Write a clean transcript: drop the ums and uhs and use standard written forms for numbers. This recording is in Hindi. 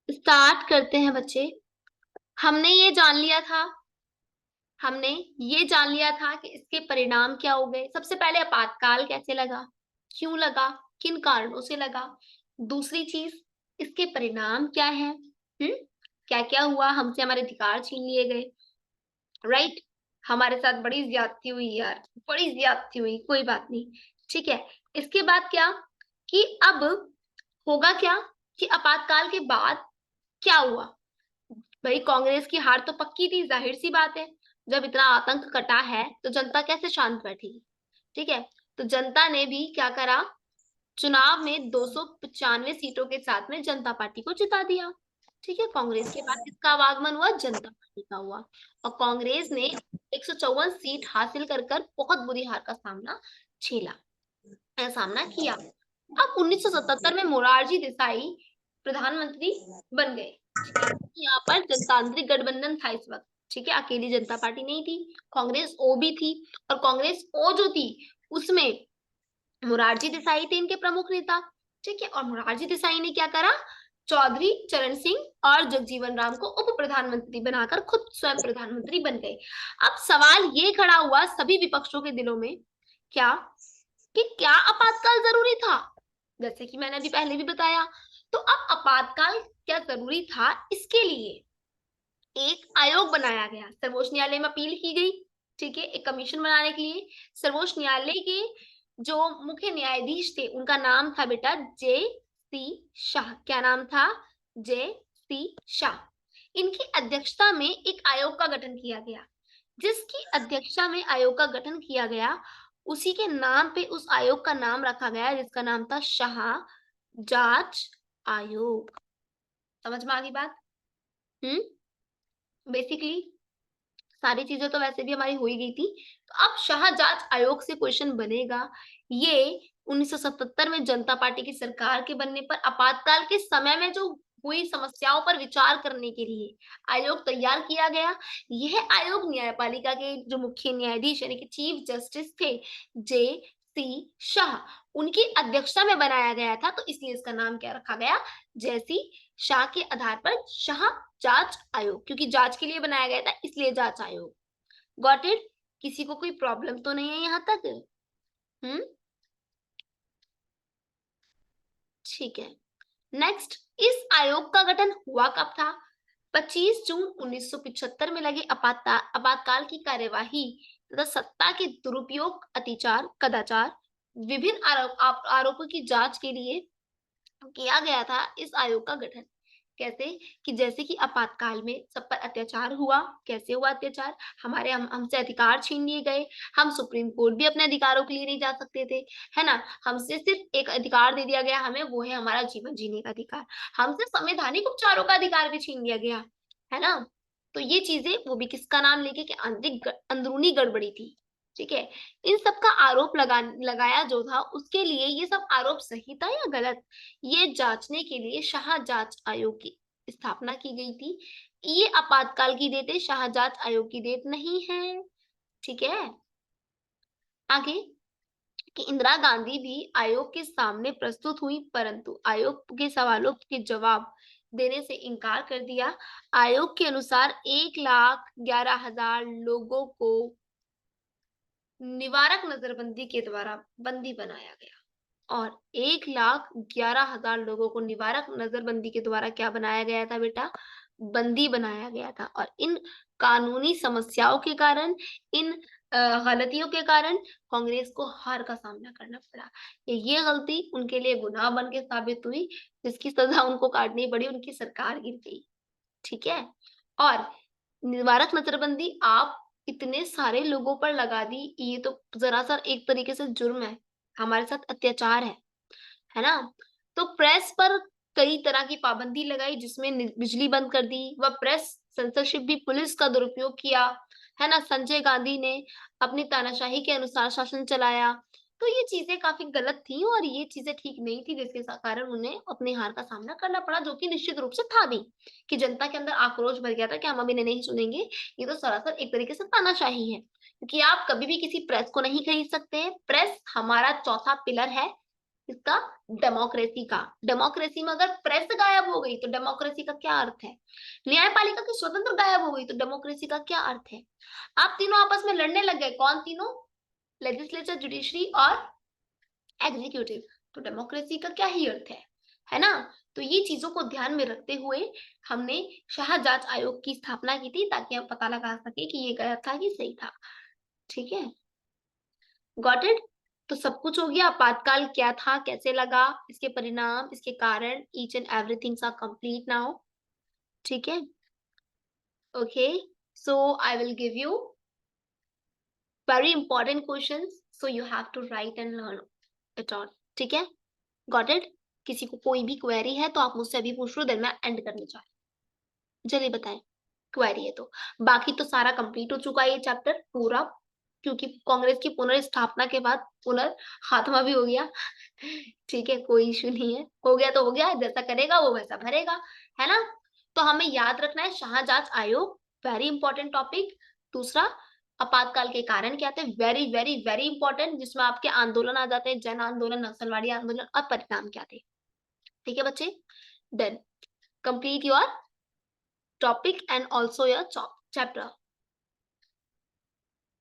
स्टार्ट करते हैं बच्चे। हमने ये जान लिया था हमने ये जान लिया था कि इसके परिणाम क्या हो गए। सबसे पहले आपातकाल कैसे लगा, क्यों लगा, किन कारणों से लगा। दूसरी चीज, इसके परिणाम क्या है, क्या क्या हुआ, हमसे हमारे अधिकार छीन लिए गए, राइट। हमारे साथ बड़ी ज्यादती हुई यार, बड़ी ज्यादती हुई, कोई बात नहीं, ठीक है। इसके बाद क्या, कि अब होगा क्या, कि आपातकाल के बाद क्या हुआ। भाई कांग्रेस की हार तो पक्की थी, जाहिर सी बात है। जब इतना आतंक कटा है तो जनता कैसे शांत बैठेगी, ठीक है। तो जनता ने भी क्या करा, चुनाव में 295 सीटों के साथ में जनता पार्टी को जिता दिया, ठीक है। कांग्रेस के बाद किसका आगमन हुआ, जनता पार्टी का हुआ। और कांग्रेस ने 154 सीट हासिल कर कर बहुत बुरी हार का झेला सामना किया। अब 1977 में मोरारजी देसाई प्रधानमंत्री बन गए, ठीक है। यहाँ पर जनतांत्रिक गठबंधन था इस वक्त, ठीक है। अकेली जनता पार्टी नहीं थी, कांग्रेस ओ भी थी। और कांग्रेस ओ जो थी उसमें मोरारजी देसाई थे इनके प्रमुख नेता, ठीक है। और मोरारजी देसाई ने क्या करा, चौधरी चरण सिंह और जगजीवन राम को उप प्रधानमंत्री बनाकर खुद स्वयं प्रधानमंत्री बन गए। अब सवाल ये खड़ा हुआ सभी विपक्षों के दिलों में, क्या, कि क्या आपातकाल जरूरी था। जैसे कि मैंने अभी पहले भी बताया, तो अब आपातकाल क्या जरूरी था, इसके लिए एक आयोग बनाया गया, सर्वोच्च न्यायालय में अपील की गई, ठीक है। एक कमीशन बनाने के लिए सर्वोच्च न्यायालय के जो मुख्य न्यायाधीश थे उनका नाम था बेटा जे सी शाह। क्या नाम था, जे सी शाह। इनकी अध्यक्षता में एक आयोग का गठन किया गया। जिसकी अध्यक्षता में आयोग का गठन किया गया, उसी के नाम पे उस आयोग का नाम रखा गया, जिसका नाम था शाह जांच आयोग। समझ में आ गई बात। हम्म बेसिकली सारी चीजें तो वैसे भी हमारी हो ही गई थी। तो अब शाह जांच आयोग से क्वेश्चन बनेगा। ये 1977 में जनता पार्टी की सरकार के बनने पर आपातकाल के समय में जो हुई समस्याओं पर विचार करने के लिए आयोग तैयार किया गया। यह आयोग न्यायपालिका के जो मुख्य न्यायाधीश यानी कि चीफ जस्टिस थे, जे सी शाह, उनकी अध्यक्षता में बनाया गया था। तो इसलिए इसका नाम क्या रखा गया, जैसी शाह के आधार पर शाह जांच आयोग, क्योंकि जांच के लिए बनाया गया था इसलिए जांच आयोग। Got it. किसी को कोई प्रॉब्लम तो नहीं है यहाँ तक। हम्म ठीक है। नेक्स्ट, इस आयोग का गठन हुआ कब था, 25 जून 1975 में लगे आपातकाल की कार्यवाही तथा सत्ता के दुरुपयोग, अतिचार, कदाचार, विभिन्न आरोपों की जांच के लिए किया गया था इस आयोग का गठन। कैसे, कि जैसे कि आपातकाल में सब पर अत्याचार हुआ। कैसे हुआ अत्याचार, हमसे अधिकार छीन लिए गए। हम सुप्रीम कोर्ट भी अपने अधिकारों के लिए नहीं जा सकते थे, है ना। हमसे सिर्फ एक अधिकार दे दिया गया हमें, वो है हमारा जीवन जीने का अधिकार। हमसे संवैधानिक उपचारों का अधिकार भी छीन लिया गया, है ना। तो ये चीजें वो भी किसका नाम लेके, कि अंदरूनी गड़बड़ी थी, ठीक है। इन सब का आरोप लगाया जो था, उसके लिए ये सब आरोप सही था या गलत, ये जांचने के लिए शाह जांच आयोग की स्थापना की गई थी। ये आपातकाल की देते, शाह जांच आयोग की देत नहीं है, ठीक है। आगे, कि इंदिरा गांधी भी आयोग के सामने प्रस्तुत हुई, परंतु आयोग के सवालों के जवाब देने से इनकार कर दिया। आयोग के अनुसार 1,11,000 लोगों को निवारक नजरबंदी के द्वारा बंदी बनाया गया। और 1,11,000 लोगों को निवारक नजरबंदी के द्वारा क्या बनाया गया था बेटा, बंदी बनाया गया था। और इन कानूनी समस्याओं के कारण, इन गलतियों के कारण कांग्रेस को हार का सामना करना पड़ा। ये गलती उनके लिए गुनाह बन के साबित हुई, जिसकी सजा उनको काटनी पड़ी, उनकी सरकार गिर गई, ठीक है। और निवारक नजरबंदी आप इतने सारे लोगों पर लगा दी, ये तो जरा सा एक तरीके से जुर्म है, हमारे साथ अत्याचार है ना। तो प्रेस पर कई तरह की पाबंदी लगाई, जिसमें बिजली बंद कर दी, व प्रेस सेंसरशिप भी, पुलिस का दुरुपयोग किया, है ना। संजय गांधी ने अपनी तानाशाही के अनुसार शासन चलाया। तो ये चीजें काफी गलत थी और ये चीजें ठीक नहीं थी, जिसके कारण उन्हें अपनी हार का सामना करना पड़ा, जो कि निश्चित रूप से था भी, कि जनता के अंदर आक्रोश भर गया था कि हम अब इन्हें नहीं सुनेंगे। ये तो सरासर एक तरीके से तानाशाही है, क्योंकि आप कभी भी किसी प्रेस को नहीं खरीद सकते हैं। प्रेस हमारा चौथा पिलर है, इसका डेमोक्रेसी का। डेमोक्रेसी में अगर प्रेस गायब हो गई तो डेमोक्रेसी का क्या अर्थ है? न्यायपालिका की स्वतंत्र गायब हो गई तो डेमोक्रेसी का क्या अर्थ है? आप तीनों आपस में लड़ने लग गए, कौन तीनों? लेजिस्लेचर, जुडिशरी और एग्जीक्यूटिव। तो डेमोक्रेसी का क्या ही अर्थ है ना? तो ये चीजों को ध्यान में रखते हुए हमने शाह जांच आयोग की स्थापना की थी, ताकि हम पता लगा सके कि ये गलत था कि सही था। ठीक है, गॉट इट? तो सब कुछ हो गया। आपातकाल क्या था, कैसे लगा, इसके परिणाम, इसके कारण, each and everything are complete now. ठीक है, okay, so I will give you very important questions, so you have to write and learn it all. ठीक है, गॉट इट? किसी को कोई भी क्वेरी है तो आप मुझसे अभी पूछ लो, देन मैं एंड करने जा रही हूँ। चलिए बताएं, क्वेरी है तो। बाकी तो सारा कंप्लीट हो चुका है ये चैप्टर पूरा, क्योंकि कांग्रेस की पुनर्स्थापना के बाद खात्मा भी हो गया। ठीक है, कोई इशू नहीं है, हो गया तो हो गया, जैसा करेगा वो वैसा भरेगा, है ना? तो हमें याद रखना है शाह जांच आयोग, वेरी इंपॉर्टेंट टॉपिक। दूसरा, आपातकाल के कारण क्या थे, वेरी वेरी वेरी इंपॉर्टेंट, जिसमें आपके आंदोलन आ जाते हैं, जन आंदोलन, नक्सलवादी आंदोलन, और परिणाम क्या थे। ठीक है बच्चे, then complete your topic and also your chapter.